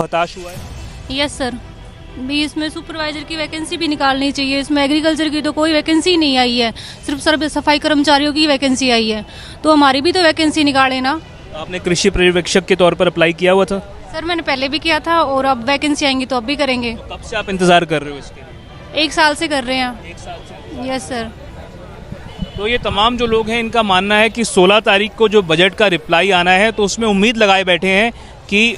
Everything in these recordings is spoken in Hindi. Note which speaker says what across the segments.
Speaker 1: हताश हुआ है?
Speaker 2: यस सर, भी इसमें सुपरवाइजर की वैकेंसी भी निकालनी चाहिए। इसमें एग्रीकल्चर की तो कोई वैकेंसी नहीं आई है, सिर्फ सफाई कर्मचारियों की वैकेंसी आई है, तो हमारी भी तो वैकेंसी निकाले ना।
Speaker 1: आपने कृषि पर्यवेक्षक के तौर पर अप्लाई किया हुआ था?
Speaker 2: सर मैंने पहले भी किया था और अब वैकेंसी आएंगी तो अब भी करेंगे।
Speaker 1: कब से आप इंतजार कर रहे हो इसके लिए?
Speaker 2: 1 साल से कर रहे हैं।
Speaker 1: 1 साल से।
Speaker 2: Yes sir.
Speaker 1: तो ये तमाम जो लोग हैं इनका मानना है कि 16 तारीख को जो बजट का रिप्लाई आना है तो उसमें उम्मीद लगाए बैठे हैं कि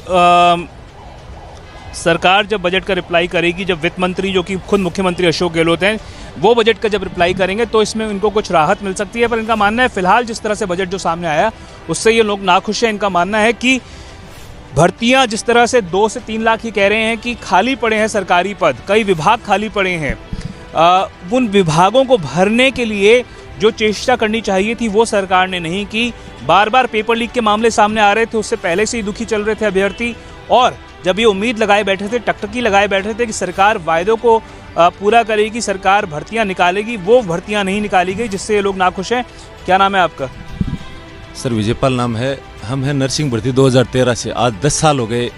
Speaker 1: सरकार जब बजट का रिप्लाई करेगी, जब वित्त मंत्री जो कि खुद मुख्यमंत्री अशोक गहलोत हैं वो बजट का जब रिप्लाई करेंगे तो इसमें इनको कुछ राहत मिल सकती है। पर इनका मानना है फिलहाल जिस तरह से बजट जो सामने आया उससे ये लोग नाखुश हैं। इनका मानना है कि भर्तियां जिस तरह से 2 से 3 लाख ही कह रहे हैं कि खाली पड़े हैं सरकारी पद, कई विभाग खाली पड़े हैं, उन विभागों को भरने के लिए जो चेष्टा करनी चाहिए थी वो सरकार ने नहीं की। बार बार पेपर लीक के मामले सामने आ रहे थे, उससे पहले से ही दुखी चल रहे थे अभ्यर्थी, और जब ये उम्मीद लगाए बैठे थे, टकटकी लगाए बैठे थे कि सरकार वायदों को पूरा करेगी, सरकार भर्तियां निकालेगी, वो भर्तियां नहीं निकाली गई, जिससे ये लोग नाखुश हैं। क्या नाम है आपका?
Speaker 3: सर विजयपाल नाम है। हम हैं नर्सिंग भर्ती 2013 से, आज 10 साल हो गए।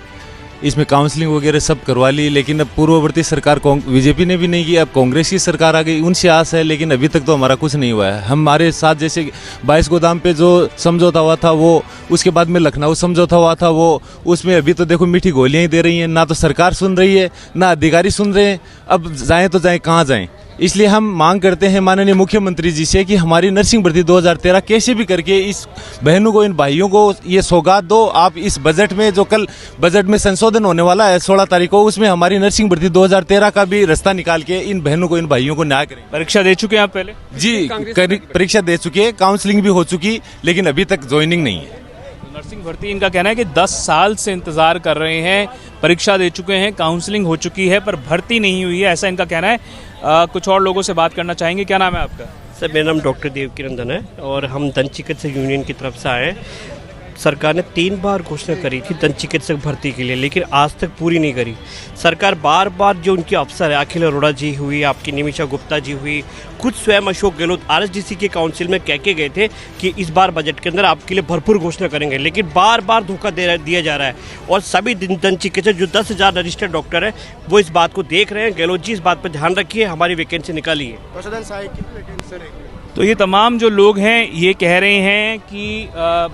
Speaker 3: इसमें काउंसलिंग वगैरह सब करवा ली, लेकिन अब पूर्ववर्ती सरकार बीजेपी ने भी नहीं की, अब कांग्रेस की सरकार आ गई, उनसे आस है, लेकिन अभी तक तो हमारा कुछ नहीं हुआ है। हमारे साथ जैसे 22 गोदाम पे जो समझौता हुआ था वो, उसके बाद में लखनऊ समझौता हुआ था वो, उसमें अभी तो देखो मीठी गोलियां ही दे रही हैं, ना तो सरकार सुन रही है ना अधिकारी सुन रहे हैं। अब जाएँ तो जाएँ कहाँ जाएँ? इसलिए हम मांग करते हैं माननीय मुख्यमंत्री जी से कि हमारी नर्सिंग भर्ती 2013 कैसे भी करके इस बहनों को, इन भाइयों को ये सौगात दो। आप इस बजट में जो कल बजट में संशोधन होने वाला है 16 तारीख को, उसमें हमारी नर्सिंग भर्ती 2013 का भी रास्ता निकाल के इन बहनों को, इन भाइयों को न्याय करें।
Speaker 1: परीक्षा दे चुके हैं आप पहले?
Speaker 3: जी, परीक्षा दे चुके हैं, काउंसलिंग भी हो चुकी, लेकिन अभी तक ज्वाइनिंग नहीं है।
Speaker 1: नर्सिंग भर्ती इनका कहना है कि 10 साल से इंतजार कर रहे हैं, परीक्षा दे चुके हैं, काउंसलिंग हो चुकी है, पर भर्ती नहीं हुई है, ऐसा इनका कहना है। कुछ और लोगों से बात करना चाहेंगे। क्या नाम है आपका?
Speaker 4: सर मेरा नाम डॉक्टर देवकीनंदन है और हम दंत चिकित्सक यूनियन की तरफ से आए हैं। सरकार ने 3 बार घोषणा करी थी दंत चिकित्सक भर्ती के लिए, लेकिन आज तक पूरी नहीं करी। सरकार बार बार जो उनके अफसर है, अखिल अरोड़ा जी हुई, आपकी निमिषा गुप्ता जी हुई, खुद स्वयं अशोक गहलोत RSDC के काउंसिल में कह के गए थे कि इस बार बजट के अंदर आपके लिए भरपूर घोषणा करेंगे, लेकिन बार बार धोखा दिया जा रहा है। और सभी दंत चिकित्सक जो 10,000 रजिस्टर्ड डॉक्टर हैं वो इस बात को देख रहे हैं। गहलोत जी इस बात पर ध्यान रखिए, हमारी वैकेंसी निकालिए।
Speaker 1: तो ये तमाम जो लोग हैं ये कह रहे हैं कि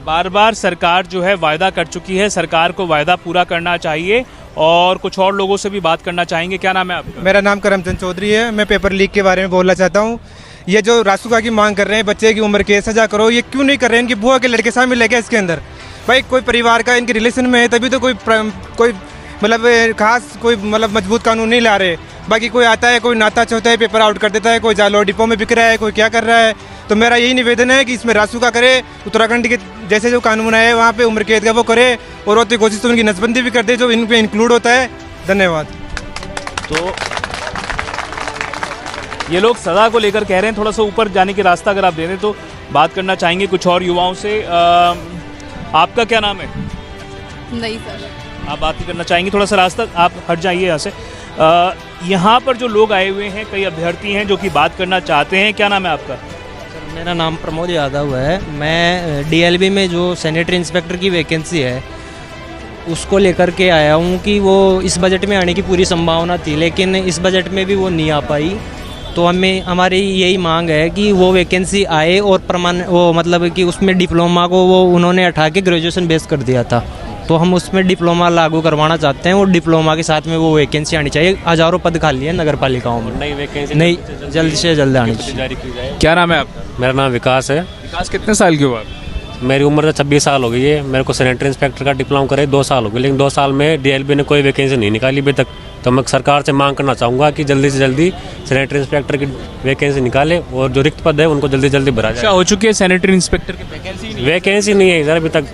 Speaker 1: बार बार सरकार जो है वायदा कर चुकी है, सरकार को वायदा पूरा करना चाहिए। और कुछ और लोगों से भी बात करना चाहेंगे। क्या नाम है आपका?
Speaker 5: मेरा नाम करमचंद चौधरी है। मैं पेपर लीक के बारे में बोलना चाहता हूँ। ये जो रासुका की मांग कर रहे हैं, बच्चे की उम्र के सजा करो, ये क्यों नहीं कर रहे हैं? इनकी बुआ के लड़के शामिल है क्या इसके अंदर? भाई कोई परिवार का इनके रिलेशन में है तभी तो कोई मतलब खास कोई मतलब मजबूत कानून नहीं ला रहे। बाकी कोई आता है, कोई नाता चाहता है, पेपर आउट कर देता है, कोई जालो डिपो में बिक रहा है, कोई क्या कर रहा है। तो मेरा यही निवेदन है कि इसमें रासुका करे, उत्तराखंड के जैसे जो कानून है वहाँ पे उम्र कैद का वो करे, और होती कोशिश तो उनकी नसबंदी भी कर दे जो इन पे इंक्लूड होता है। धन्यवाद।
Speaker 1: तो ये लोग सजा को लेकर कह रहे हैं। थोड़ा सा ऊपर जाने के रास्ता अगर आप दे दें तो बात करना चाहेंगे कुछ और युवाओं से। आपका क्या नाम है?
Speaker 2: नहीं सर।
Speaker 1: आप बात नहीं करना चाहेंगे? थोड़ा सा रास्ता आप हट जाइए यहाँ से। यहाँ पर जो लोग आए हुए हैं, कई अभ्यर्थी हैं जो कि बात करना चाहते हैं। क्या नाम है आपका?
Speaker 6: मेरा नाम प्रमोद यादव है। मैं DLB में जो सैनिटरी इंस्पेक्टर की वैकेंसी है उसको लेकर के आया हूँ कि वो इस बजट में आने की पूरी संभावना थी, लेकिन इस बजट में भी वो नहीं आ पाई। तो हमारी यही मांग है कि वो वैकेंसी आए और वो मतलब कि उसमें डिप्लोमा को वो उन्होंने हटा के ग्रेजुएशन बेस कर दिया था, तो हम उसमें डिप्लोमा लागू करवाना चाहते हैं और डिप्लोमा के साथ में वो वैकेंसी आनी चाहिए। हज़ारों पद खाली है नगर पालिकाओं में, नई वैकेंसी नहीं जल्द से जल्द आनी चाहिए।
Speaker 1: क्या नाम है आपका?
Speaker 7: मेरा नाम विकास है।
Speaker 1: विकास कितने साल के हो आप?
Speaker 7: मेरी उम्र 26 साल हो गई है। मेरे को सैनिटरी इंस्पेक्टर का डिप्लोमा करे 2 साल हो गए, लेकिन 2 साल में DLB ने कोई वैकेंसी नहीं निकाली अभी तक। तो मैं सरकार से मांग करना चाहूँगा कि जल्दी से जल्दी सैनिटरी इंस्पेक्टर की वैकेंसी निकाले और जो रिक्त पद है उनको जल्दी जल्दी भरा जाए।
Speaker 1: हो चुकी है सैनिटरी इंस्पेक्टर की
Speaker 7: वैकेंसी नहीं है इधर अभी तक,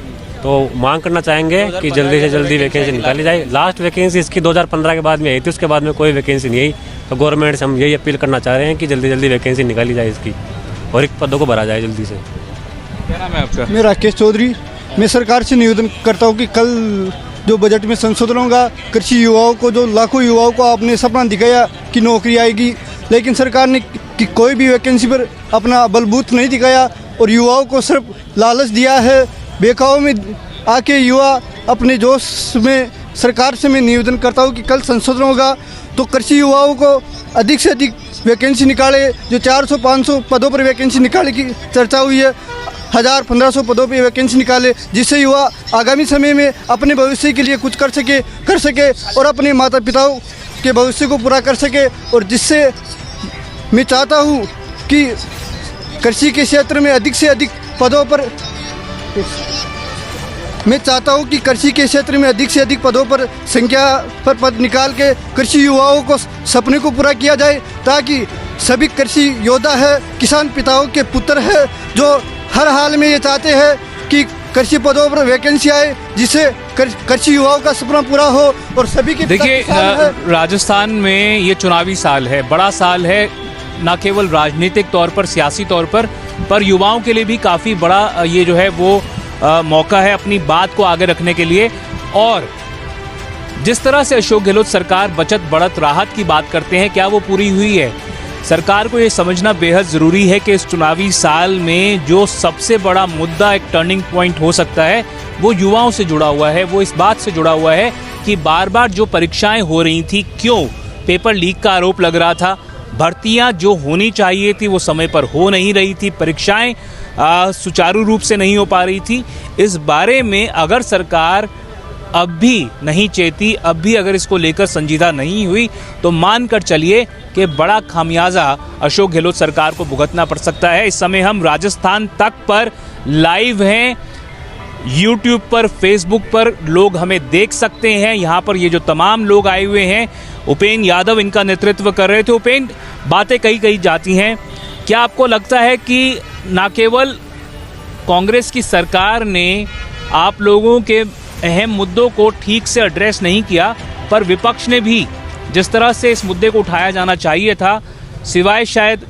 Speaker 7: तो मांग करना चाहेंगे कि जल्दी से जल्दी वैकेंसी निकाली जाए। लास्ट वैकेंसी इसकी 2015 के बाद में आई थी, उसके बाद में कोई वैकेंसी नहीं आई। तो गवर्नमेंट से हम यही अपील करना चाह रहे हैं कि जल्दी जल्दी वैकेंसी निकाली जाए इसकी और रिक्त पदों को भरा जाए जल्दी से।
Speaker 1: क्या नाम है आपका?
Speaker 8: मैं राकेश चौधरी। मैं सरकार से निवेदन करता हूँ कि कल जो बजट में संशोधन होगा, कृषि युवाओं को, जो लाखों युवाओं को आपने सपना दिखाया कि नौकरी आएगी, लेकिन सरकार ने कि कोई भी वैकेंसी पर अपना बलबूत नहीं दिखाया और युवाओं को सिर्फ लालच दिया है। बेखाओं में आके युवा अपने जोश में सरकार से मैं निवेदन करता हूँ कि कल संशोधन होगा तो कृषि युवाओं को अधिक से अधिक वैकेंसी निकाले। जो 400-500 पदों पर वैकेंसी निकालने की चर्चा हुई है, 1000-1500 पदों पर वैकेंसी निकाले, जिससे युवा आगामी समय में अपने भविष्य के लिए कुछ कर सके और अपने माता पिताओं के भविष्य को पूरा कर सके। और जिससे मैं चाहता हूँ कि कृषि के क्षेत्र में अधिक से अधिक पदों पर पदों पर संख्या पर पद निकाल के कृषि युवाओं को सपने को पूरा किया जाए, ताकि सभी कृषि योद्धा है, किसान पिताओं के पुत्र है, जो हर हाल में ये चाहते हैं कि कृषि पदों पर वैकेंसी आए, जिससे कृषि युवाओं का सपना पूरा हो और सभी के।
Speaker 1: देखिए, राजस्थान में ये चुनावी साल है, बड़ा साल है, ना केवल राजनीतिक तौर पर, सियासी तौर पर युवाओं के लिए भी काफ़ी बड़ा ये जो है वो मौका है अपनी बात को आगे रखने के लिए। और जिस तरह से अशोक गहलोत सरकार बचत बढ़त राहत की बात करते हैं, क्या वो पूरी हुई है? सरकार को ये समझना बेहद ज़रूरी है कि इस चुनावी साल में जो सबसे बड़ा मुद्दा, एक टर्निंग पॉइंट हो सकता है, वो युवाओं से जुड़ा हुआ है। वो इस बात से जुड़ा हुआ है कि बार बार जो परीक्षाएं हो रही थी, क्यों पेपर लीक का आरोप लग रहा था, भर्तियां जो होनी चाहिए थी वो समय पर हो नहीं रही थी, परीक्षाएं सुचारू रूप से नहीं हो पा रही थी। इस बारे में अगर सरकार अब भी नहीं चेती, अब भी अगर इसको लेकर संजीदा नहीं हुई, तो मान कर चलिए कि बड़ा खामियाजा अशोक गहलोत सरकार को भुगतना पड़ सकता है। इस समय हम राजस्थान तक पर लाइव हैं, यूट्यूब पर, फेसबुक पर लोग हमें देख सकते हैं। यहाँ पर ये जो तमाम लोग आए हुए हैं, उपेंद्र यादव इनका नेतृत्व कर रहे थे। उपेंद्र, बातें कही जाती हैं, क्या आपको लगता है कि न केवल कांग्रेस की सरकार ने आप लोगों के अहम मुद्दों को ठीक से एड्रेस नहीं किया, पर विपक्ष ने भी जिस तरह से इस मुद्दे को उठाया जाना चाहिए था, सिवाय शायद